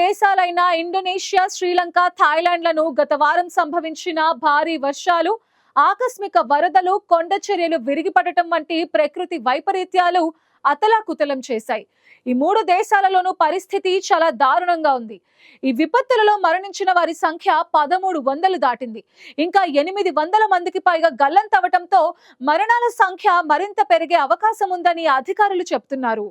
దేశాలైన Indonesia, Sri Lanka, థాయిలాండ్లను గత వారం సంభవించిన భారీ వర్షాలు, ఆకస్మిక వరదలు, కొండ చర్యలు విరిగిపడటం వంటి ప్రకృతి వైపరీత్యాలు అతలాకుతలం చేశాయి. ఈ మూడు దేశాలలోనూ పరిస్థితి చాలా దారుణంగా ఉంది. ఈ విపత్తులలో మరణించిన వారి సంఖ్య 1300 దాటింది. ఇంకా 800 మందికి పైగా గల్లంతవటంతో మరణాల సంఖ్య మరింత పెరిగే అవకాశం ఉందని అధికారులు చెబుతున్నారు.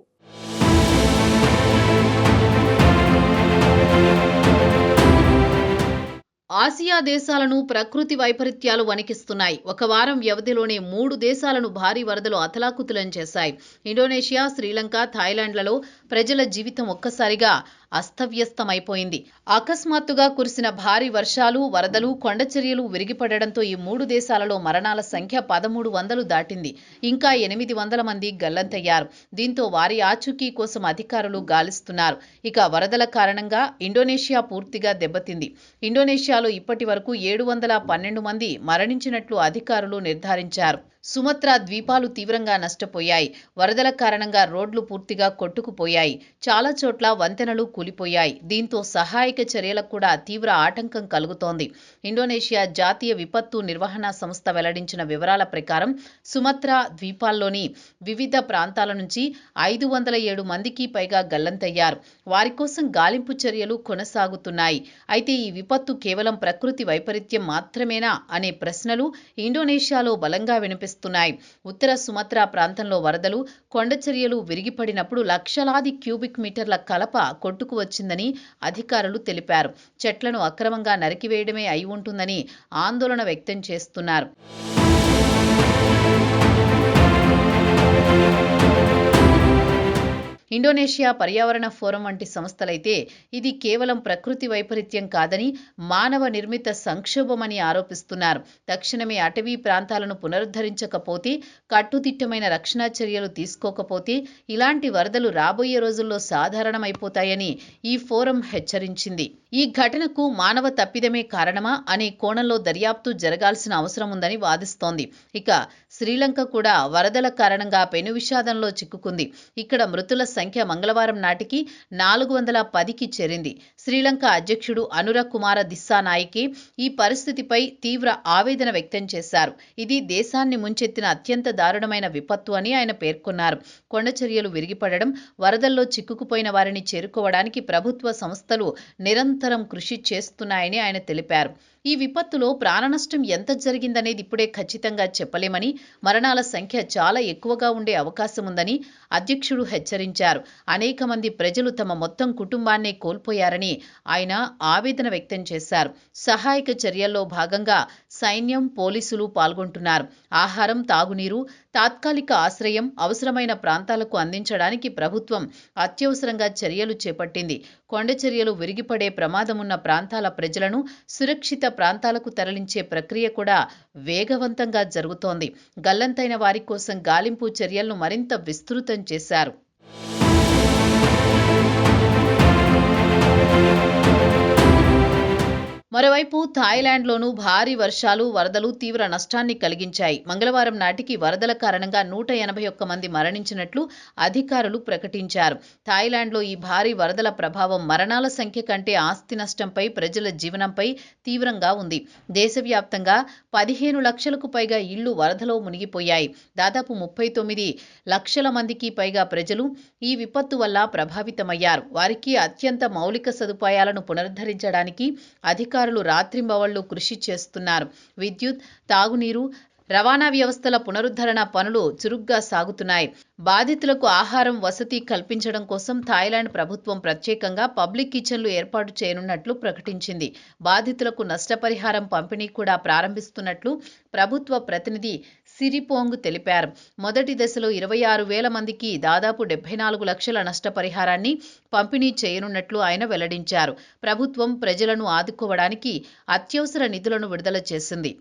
ఆసియా దేశాలను ప్రకృతి వైపరీత్యాలు వణికిస్తున్నాయి. ఒక వారం వ్యవధిలోనే 3 దేశాలను భారీ వరదలు అతలాకుతలం చేశాయి. ఇండోనేషియా, శ్రీలంక, థాయిలాండ్లలో ప్రజల జీవితం ఒక్కసారిగా అస్తవ్యస్తమైపోయింది. అకస్మాత్తుగా కురిసిన భారీ వర్షాలు, వరదలు, కొండచర్యలు విరిగిపడడంతో ఈ 3 దేశాలలో మరణాల సంఖ్య 1300 దాటింది. ఇంకా 800 మంది గల్లంతయ్యారు. దీంతో వారి ఆచూకీ కోసం అధికారులు గాలిస్తున్నారు. ఇక వరదల కారణంగా ఇండోనేషియా పూర్తిగా దెబ్బతింది. ఇండోనేషియాలో ఇప్పటి వరకు 712 మంది మరణించినట్లు అధికారులు నిర్ధారించారు. సుమత్రా ద్వీపాలు తీవ్రంగా నష్టపోయాయి. వరదల కారణంగా రోడ్లు పూర్తిగా కొట్టుకుపోయాయి. చాలా చోట్ల వంతెనలు కూలిపోయాయి. దీంతో సహాయక చర్యలకు కూడా తీవ్ర ఆటంకం కలుగుతోంది. ఇండోనేషియా జాతీయ విపత్తు నిర్వహణ సంస్థ వెల్లడించిన వివరాల ప్రకారం సుమత్రా ద్వీపాల్లోని వివిధ ప్రాంతాల నుంచి 507 మందికి పైగా గల్లంతయ్యారు. వారి కోసం గాలింపు చర్యలు కొనసాగుతున్నాయి. అయితే ఈ విపత్తు కేవలం ప్రకృతి వైపరీత్యం మాత్రమేనా అనే ప్రశ్నలు ఇండోనేషియాలో బలంగా వినిపిస్తున్నాయి. ఉత్తర సుమత్రా ప్రాంతంలో వరదలు, కొండచర్యలు విరిగిపడినప్పుడు లక్షలాది క్యూబిక్ మీటర్ల కలప కొట్టుకు వచ్చిందని అధికారులు తెలిపారు. చెట్లను అక్రమంగా నరికివేయడమే అయి ఉంటుందని ఆందోళన వ్యక్తం చేస్తున్నారు. ఇండోనేషియా పర్యావరణ ఫోరం వంటి సంస్థలైతే ఇది కేవలం ప్రకృతి వైపరీత్యం కాదని మానవ నిర్మిత సంక్షోభమని ఆరోపిస్తున్నారు. తక్షణమే అటవీ ప్రాంతాలను పునరుద్ధరించకపోతే, కట్టుదిట్టమైన రక్షణ చర్యలు తీసుకోకపోతే ఇలాంటి వరదలు రాబోయే రోజుల్లో సాధారణమైపోతాయని ఈ ఫోరం హెచ్చరించింది. ఈ ఘటనకు మానవ తప్పిదమే కారణమా అనే కోణంలో దర్యాప్తు జరగాల్సిన అవసరం ఉందని వాదిస్తోంది. ఇక శ్రీలంక కూడా వరదల కారణంగా పెను విషాదంలో చిక్కుకుంది. ఇక్కడ మృతుల సంఖ్య మంగళవారం నాటికి 410కి చేరింది. శ్రీలంక అధ్యక్షుడు అనుర కుమార దిస్సానాయకే ఈ పరిస్థితిపై తీవ్ర ఆవేదన వ్యక్తం చేశారు. ఇది దేశాన్ని ముంచెత్తిన అత్యంత దారుణమైన విపత్తు అని ఆయన పేర్కొన్నారు. కొండచర్యలు విరిగిపడడం, వరదల్లో చిక్కుకుపోయిన వారిని చేరుకోవడానికి ప్రభుత్వ సంస్థలు నిరంతరం కృషి చేస్తున్నాయని ఆయన తెలిపారు. ఈ విపత్తులో ప్రాణనష్టం ఎంత జరిగిందనేది ఇప్పుడే ఖచ్చితంగా చెప్పలేమని, మరణాల సంఖ్య చాలా ఎక్కువగా ఉండే అవకాశం ఉందని అధ్యక్షుడు హెచ్చరించారు. అనేక మంది ప్రజలు తమ మొత్తం కుటుంబాన్నే కోల్పోయారని ఆయన ఆవేదన వ్యక్తం చేశారు. సహాయక చర్యల్లో భాగంగా సైన్యం, పోలీసులు పాల్గొంటున్నారు. ఆహారం, తాగునీరు, తాత్కాలిక ఆశ్రయం అవసరమైన ప్రాంతాలకు అందించడానికి ప్రభుత్వం అత్యవసరంగా చర్యలు చేపట్టింది. కొండచర్యలు విరిగిపడే ప్రమాదమున్న ప్రాంతాల ప్రజలను సురక్షిత ప్రాంతాలకు తరలించే ప్రక్రియ కూడా వేగవంతంగా జరుగుతోంది. గల్లంతైన వారి కోసం గాలింపు చర్యలను మరింత విస్తృతం చేశారు. మరోవైపు థాయిలాండ్లోనూ భారీ వర్షాలు, వరదలు తీవ్ర నష్టాన్ని కలిగించాయి. మంగళవారం నాటికి వరదల కారణంగా 181 మంది మరణించినట్లు అధికారులు ప్రకటించారు. థాయిలాండ్లో ఈ భారీ వరదల ప్రభావం మరణాల సంఖ్య కంటే ఆస్తి నష్టంపై, ప్రజల జీవనంపై తీవ్రంగా ఉంది. దేశవ్యాప్తంగా 15 లక్షలకు పైగా ఇళ్లు వరదలో మునిగిపోయాయి. దాదాపు 39 లక్షల మందికి పైగా ప్రజలు ఈ విపత్తు వల్ల ప్రభావితమయ్యారు. వారికి అత్యంత మౌలిక సదుపాయాలను పునరుద్ధరించడానికి అధికారులు రాత్రింబవళ్లు కృషి చేస్తున్నారు. విద్యుత్, తాగునీరు, రవాణా వ్యవస్థల పునరుద్ధరణ పనులు చురుగ్గా సాగుతున్నాయి. బాధితులకు ఆహారం, వసతి కల్పించడం కోసం థాయిలాండ్ ప్రభుత్వం ప్రత్యేకంగా పబ్లిక్ కిచెన్లు ఏర్పాటు చేయనున్నట్లు ప్రకటించింది. బాధితులకు నష్టపరిహారం పంపిణీ కూడా ప్రారంభిస్తున్నట్లు ప్రభుత్వ ప్రతినిధి సిరిపోంగ్ తెలిపారు. మొదటి దశలో 26,000 మందికి దాదాపు 74 లక్షల నష్టపరిహారాన్ని పంపిణీ చేయనున్నట్లు ఆయన వెల్లడించారు. ప్రభుత్వం ప్రజలను ఆదుకోవడానికి అత్యవసర నిధులను విడుదల చేసింది.